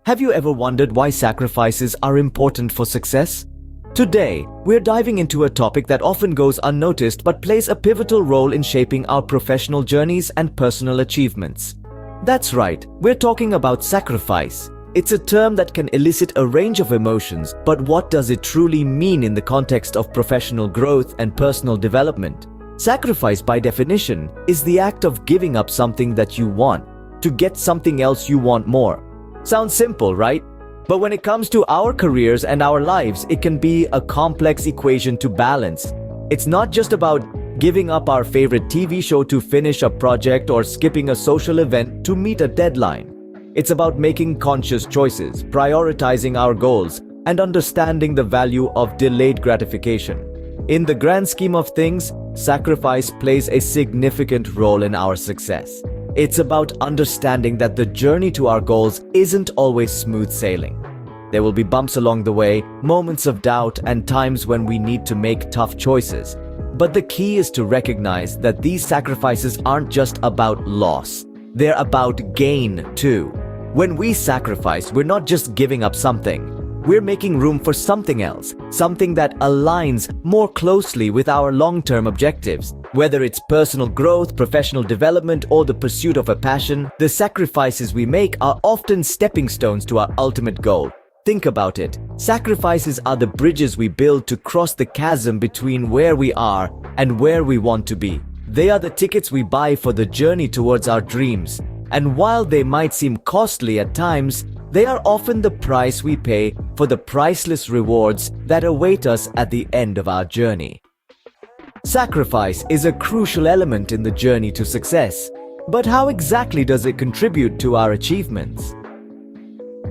Have you ever wondered why sacrifices are important for success? Today, we're diving into a topic that often goes unnoticed but plays a pivotal role in shaping our professional journeys and personal achievements. That's right, we're talking about sacrifice. It's a term that can elicit a range of emotions, but what does it truly mean in the context of professional growth and personal development? Sacrifice, by definition, is the act of giving up something that you want to get something else you want more. Sounds simple, right? But when it comes to our careers and our lives, it can be a complex equation to balance. It's not just about giving up our favorite TV show to finish a project or skipping a social event to meet a deadline. It's about making conscious choices, prioritizing our goals, and understanding the value of delayed gratification. In the grand scheme of things, sacrifice plays a significant role in our success. It's about understanding that the journey to our goals isn't always smooth sailing. There will be bumps along the way, moments of doubt, and times when we need to make tough choices. But the key is to recognize that these sacrifices aren't just about loss. They're about gain too. When we sacrifice, we're not just giving up something. We're making room for something else, something that aligns more closely with our long-term objectives. Whether it's personal growth, professional development, or the pursuit of a passion, the sacrifices we make are often stepping stones to our ultimate goal. Think about it. Sacrifices are the bridges we build to cross the chasm between where we are and where we want to be. They are the tickets we buy for the journey towards our dreams. And while they might seem costly at times, they are often the price we pay for the priceless rewards that await us at the end of our journey. Sacrifice is a crucial element in the journey to success. But how exactly does it contribute to our achievements?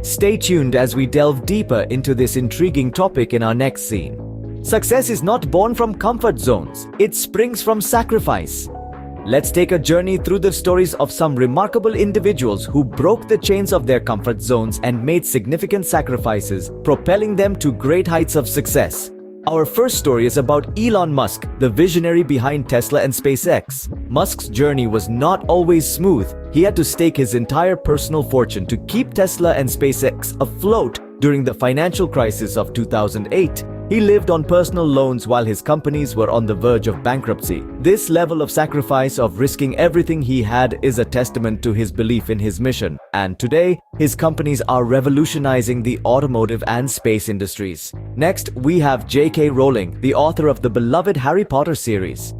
Stay tuned as we delve deeper into this intriguing topic in our next scene. Success is not born from comfort zones, it springs from sacrifice. Let's take a journey through the stories of some remarkable individuals who broke the chains of their comfort zones and made significant sacrifices, propelling them to great heights of success. Our first story is about Elon Musk, the visionary behind Tesla and SpaceX. Musk's journey was not always smooth. He had to stake his entire personal fortune to keep Tesla and SpaceX afloat during the financial crisis of 2008. He lived on personal loans while his companies were on the verge of bankruptcy. This level of sacrifice, of risking everything he had, is a testament to his belief in his mission. And today, his companies are revolutionizing the automotive and space industries. Next, we have J.K. Rowling, the author of the beloved Harry Potter series.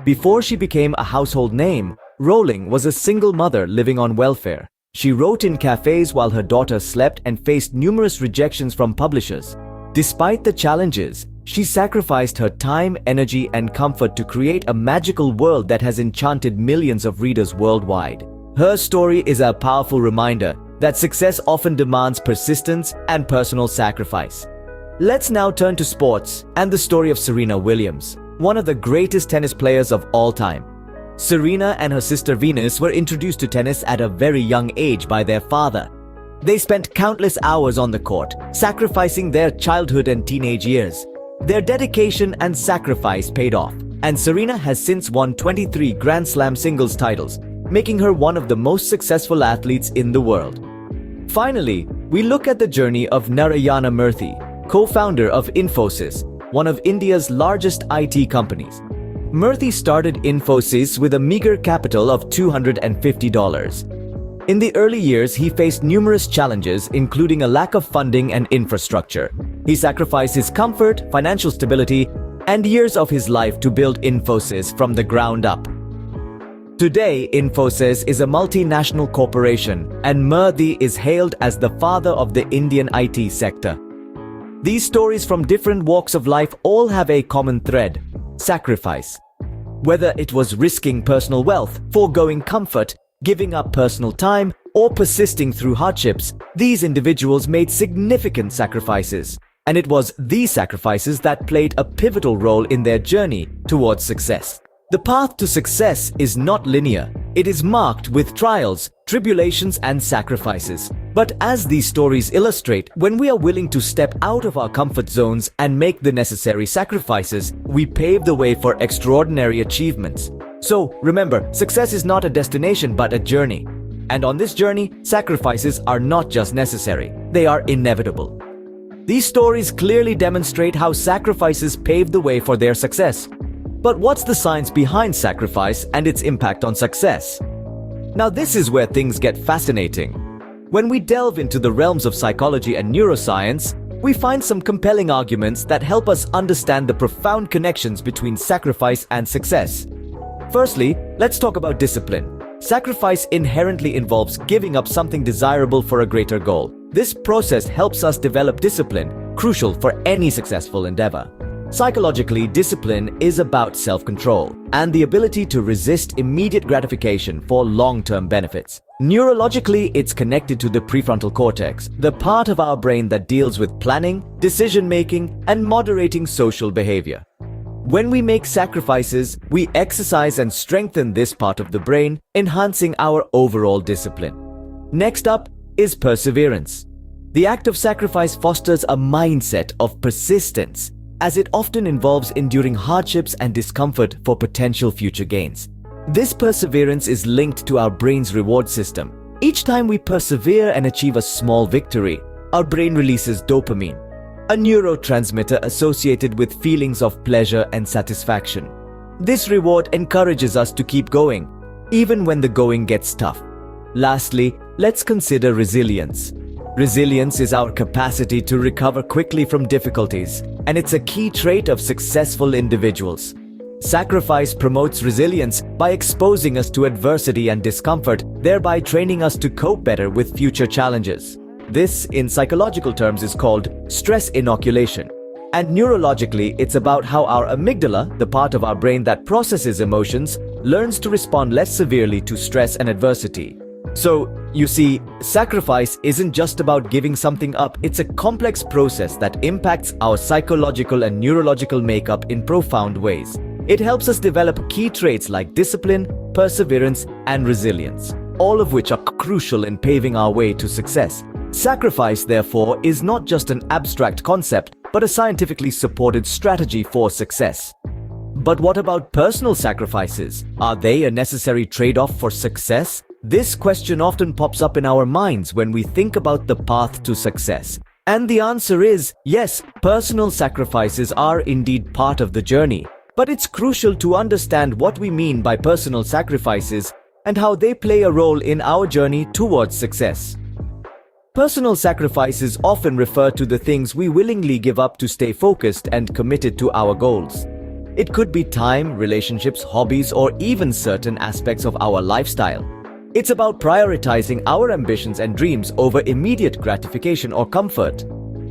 Before she became a household name, Rowling was a single mother living on welfare. She wrote in cafes while her daughter slept and faced numerous rejections from publishers. Despite the challenges, she sacrificed her time, energy, and comfort to create a magical world that has enchanted millions of readers worldwide. Her story is a powerful reminder that success often demands persistence and personal sacrifice. Let's now turn to sports and the story of Serena Williams, one of the greatest tennis players of all time. Serena and her sister Venus were introduced to tennis at a very young age by their father. They spent countless hours on the court, sacrificing their childhood and teenage years. Their dedication and sacrifice paid off, and Serena has since won 23 Grand Slam singles titles, making her one of the most successful athletes in the world. Finally, we look at the journey of Narayana Murthy, co-founder of Infosys, one of India's largest IT companies. Murthy started Infosys with a meager capital of $250. In the early years, he faced numerous challenges, including a lack of funding and infrastructure. He sacrificed his comfort, financial stability, and years of his life to build Infosys from the ground up. Today, Infosys is a multinational corporation, and Murthy is hailed as the father of the Indian IT sector. These stories from different walks of life all have a common thread: sacrifice. Whether it was risking personal wealth, foregoing comfort, giving up personal time, or persisting through hardships, these individuals made significant sacrifices. And it was these sacrifices that played a pivotal role in their journey towards success. The path to success is not linear. It is marked with trials, tribulations, and sacrifices. But as these stories illustrate, when we are willing to step out of our comfort zones and make the necessary sacrifices, we pave the way for extraordinary achievements. So remember, success is not a destination but a journey. And on this journey, sacrifices are not just necessary, they are inevitable. These stories clearly demonstrate how sacrifices paved the way for their success. But what's the science behind sacrifice and its impact on success? Now this is where things get fascinating. When we delve into the realms of psychology and neuroscience, we find some compelling arguments that help us understand the profound connections between sacrifice and success. Firstly, let's talk about discipline. Sacrifice inherently involves giving up something desirable for a greater goal. This process helps us develop discipline, crucial for any successful endeavor. Psychologically, discipline is about self-control and the ability to resist immediate gratification for long-term benefits. Neurologically, it's connected to the prefrontal cortex, the part of our brain that deals with planning, decision-making, and moderating social behavior. When we make sacrifices, we exercise and strengthen this part of the brain, enhancing our overall discipline. Next up is perseverance. The act of sacrifice fosters a mindset of persistence, as it often involves enduring hardships and discomfort for potential future gains. This perseverance is linked to our brain's reward system. Each time we persevere and achieve a small victory, our brain releases dopamine, a neurotransmitter associated with feelings of pleasure and satisfaction. This reward encourages us to keep going, even when the going gets tough. Lastly, let's consider resilience. Resilience is our capacity to recover quickly from difficulties, and it's a key trait of successful individuals. Sacrifice promotes resilience by exposing us to adversity and discomfort, thereby training us to cope better with future challenges. This, in psychological terms, is called stress inoculation. And neurologically, it's about how our amygdala, the part of our brain that processes emotions, learns to respond less severely to stress and adversity. So, you see, sacrifice isn't just about giving something up, it's a complex process that impacts our psychological and neurological makeup in profound ways. It helps us develop key traits like discipline, perseverance, and resilience, all of which are crucial in paving our way to success. Sacrifice, therefore, is not just an abstract concept, but a scientifically supported strategy for success. But what about personal sacrifices? Are they a necessary trade-off for success? This question often pops up in our minds when we think about the path to success. And the answer is yes, personal sacrifices are indeed part of the journey. But it's crucial to understand what we mean by personal sacrifices and how they play a role in our journey towards success. Personal sacrifices often refer to the things we willingly give up to stay focused and committed to our goals. It could be time, relationships, hobbies, or even certain aspects of our lifestyle. It's about prioritizing our ambitions and dreams over immediate gratification or comfort.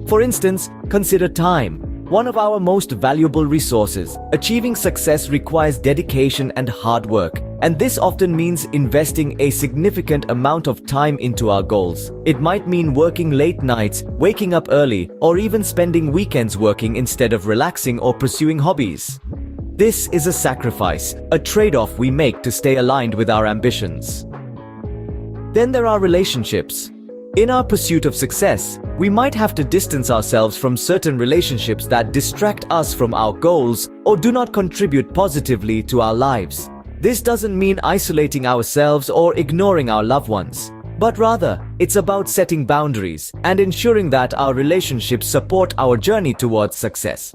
For instance, consider time, one of our most valuable resources. Achieving success requires dedication and hard work, and this often means investing a significant amount of time into our goals. It might mean working late nights, waking up early, or even spending weekends working instead of relaxing or pursuing hobbies. This is a sacrifice, a trade-off we make to stay aligned with our ambitions. Then there are relationships. In our pursuit of success, we might have to distance ourselves from certain relationships that distract us from our goals or do not contribute positively to our lives. This doesn't mean isolating ourselves or ignoring our loved ones, but rather, it's about setting boundaries and ensuring that our relationships support our journey towards success.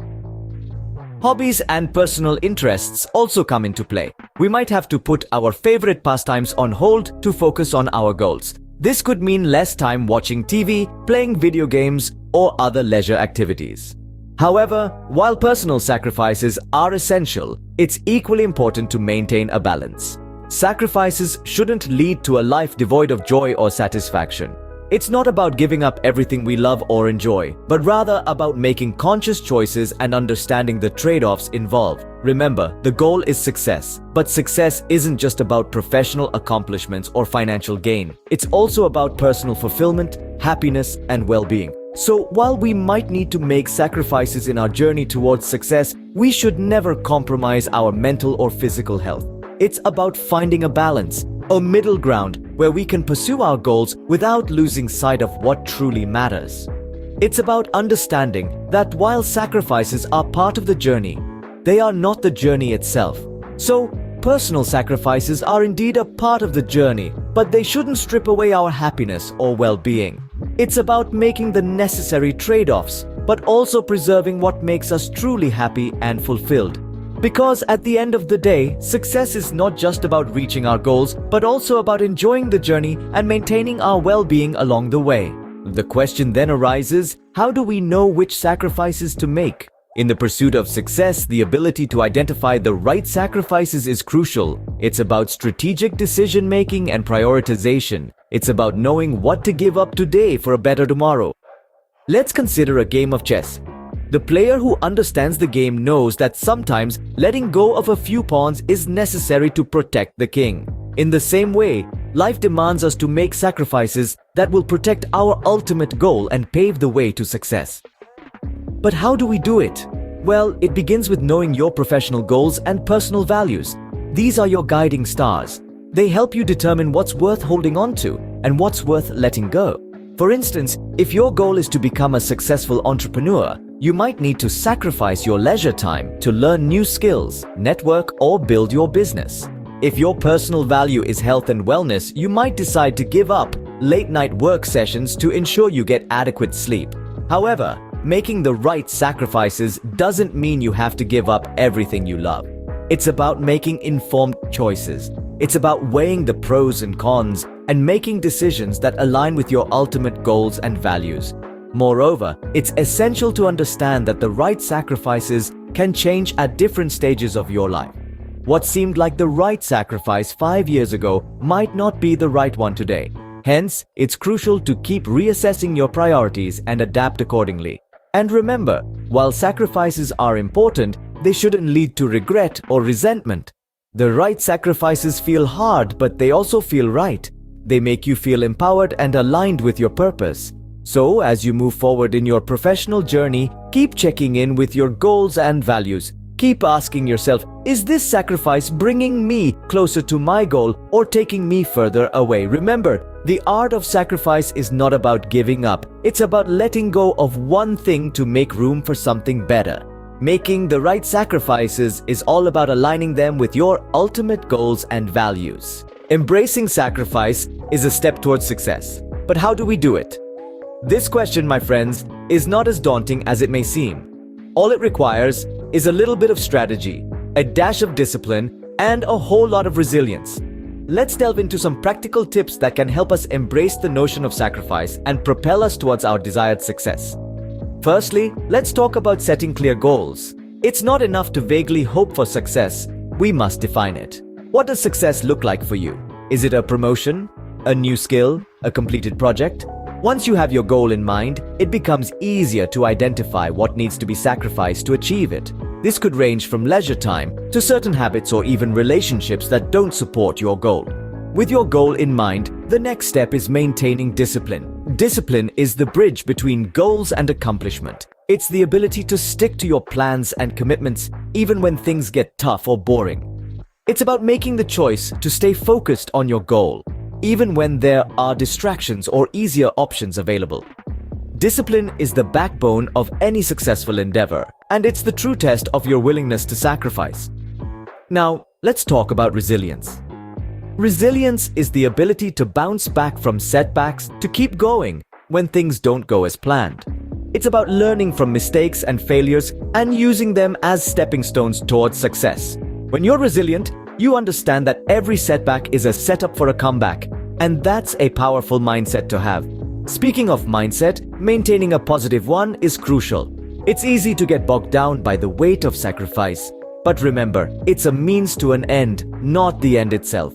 Hobbies and personal interests also come into play. We might have to put our favorite pastimes on hold to focus on our goals. This could mean less time watching TV, playing video games, or other leisure activities. However, while personal sacrifices are essential, it's equally important to maintain a balance. Sacrifices shouldn't lead to a life devoid of joy or satisfaction. It's not about giving up everything we love or enjoy, but rather about making conscious choices and understanding the trade-offs involved. Remember, the goal is success, but success isn't just about professional accomplishments or financial gain. It's also about personal fulfillment, happiness, and well-being. So, while we might need to make sacrifices in our journey towards success, we should never compromise our mental or physical health. It's about finding a balance, a middle ground where we can pursue our goals without losing sight of what truly matters. It's about understanding that while sacrifices are part of the journey, they are not the journey itself. So, personal sacrifices are indeed a part of the journey, but they shouldn't strip away our happiness or well-being. It's about making the necessary trade-offs, but also preserving what makes us truly happy and fulfilled. Because at the end of the day, success is not just about reaching our goals, but also about enjoying the journey and maintaining our well-being along the way. The question then arises, how do we know which sacrifices to make? In the pursuit of success, the ability to identify the right sacrifices is crucial. It's about strategic decision-making and prioritization. It's about knowing what to give up today for a better tomorrow. Let's consider a game of chess. The player who understands the game knows that sometimes letting go of a few pawns is necessary to protect the king. In the same way, life demands us to make sacrifices that will protect our ultimate goal and pave the way to success. But how do we do it? Well, it begins with knowing your professional goals and personal values. These are your guiding stars. They help you determine what's worth holding on to and what's worth letting go. For instance, if your goal is to become a successful entrepreneur, you might need to sacrifice your leisure time to learn new skills, network, or build your business. If your personal value is health and wellness, you might decide to give up late-night work sessions to ensure you get adequate sleep. However, making the right sacrifices doesn't mean you have to give up everything you love. It's about making informed choices. It's about weighing the pros and cons and making decisions that align with your ultimate goals and values. Moreover, it's essential to understand that the right sacrifices can change at different stages of your life. What seemed like the right sacrifice 5 years ago might not be the right one today. Hence, it's crucial to keep reassessing your priorities and adapt accordingly. And remember, while sacrifices are important, they shouldn't lead to regret or resentment. The right sacrifices feel hard, but they also feel right. They make you feel empowered and aligned with your purpose. So, as you move forward in your professional journey, keep checking in with your goals and values. Keep asking yourself, is this sacrifice bringing me closer to my goal or taking me further away? Remember, the art of sacrifice is not about giving up. It's about letting go of one thing to make room for something better. Making the right sacrifices is all about aligning them with your ultimate goals and values. Embracing sacrifice is a step towards success. But how do we do it? This question, my friends, is not as daunting as it may seem. All it requires is a little bit of strategy, a dash of discipline, and a whole lot of resilience. Let's delve into some practical tips that can help us embrace the notion of sacrifice and propel us towards our desired success. Firstly, let's talk about setting clear goals. It's not enough to vaguely hope for success. We must define it. What does success look like for you? Is it a promotion, a new skill, a completed project? Once you have your goal in mind, it becomes easier to identify what needs to be sacrificed to achieve it. This could range from leisure time to certain habits or even relationships that don't support your goal. With your goal in mind, the next step is maintaining discipline. Discipline is the bridge between goals and accomplishment. It's the ability to stick to your plans and commitments even when things get tough or boring. It's about making the choice to stay focused on your goal, even when there are distractions or easier options available. Discipline is the backbone of any successful endeavor, and it's the true test of your willingness to sacrifice. Now, let's talk about resilience. Resilience is the ability to bounce back from setbacks to keep going when things don't go as planned. It's about learning from mistakes and failures and using them as stepping stones towards success. When you're resilient, you understand that every setback is a setup for a comeback, and that's a powerful mindset to have. Speaking of mindset, maintaining a positive one is crucial. It's easy to get bogged down by the weight of sacrifice, but remember, it's a means to an end, not the end itself.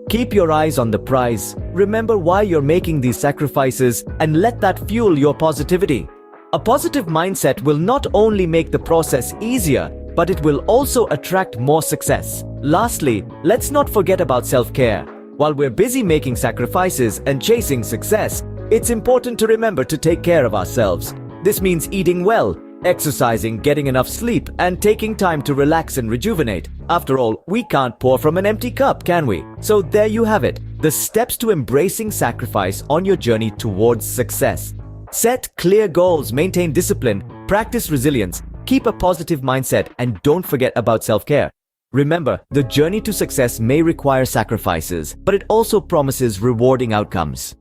Keep your eyes on the prize. Remember why you're making these sacrifices and let that fuel your positivity. A positive mindset will not only make the process easier, but it will also attract more success. Lastly, let's not forget about self-care. While we're busy making sacrifices and chasing success, it's important to remember to take care of ourselves. This means eating well, exercising, getting enough sleep, and taking time to relax and rejuvenate. After all, we can't pour from an empty cup, can we? So there you have it, the steps to embracing sacrifice on your journey towards success. Set clear goals, maintain discipline, practice resilience, keep a positive mindset, and don't forget about self-care. Remember, the journey to success may require sacrifices, but it also promises rewarding outcomes.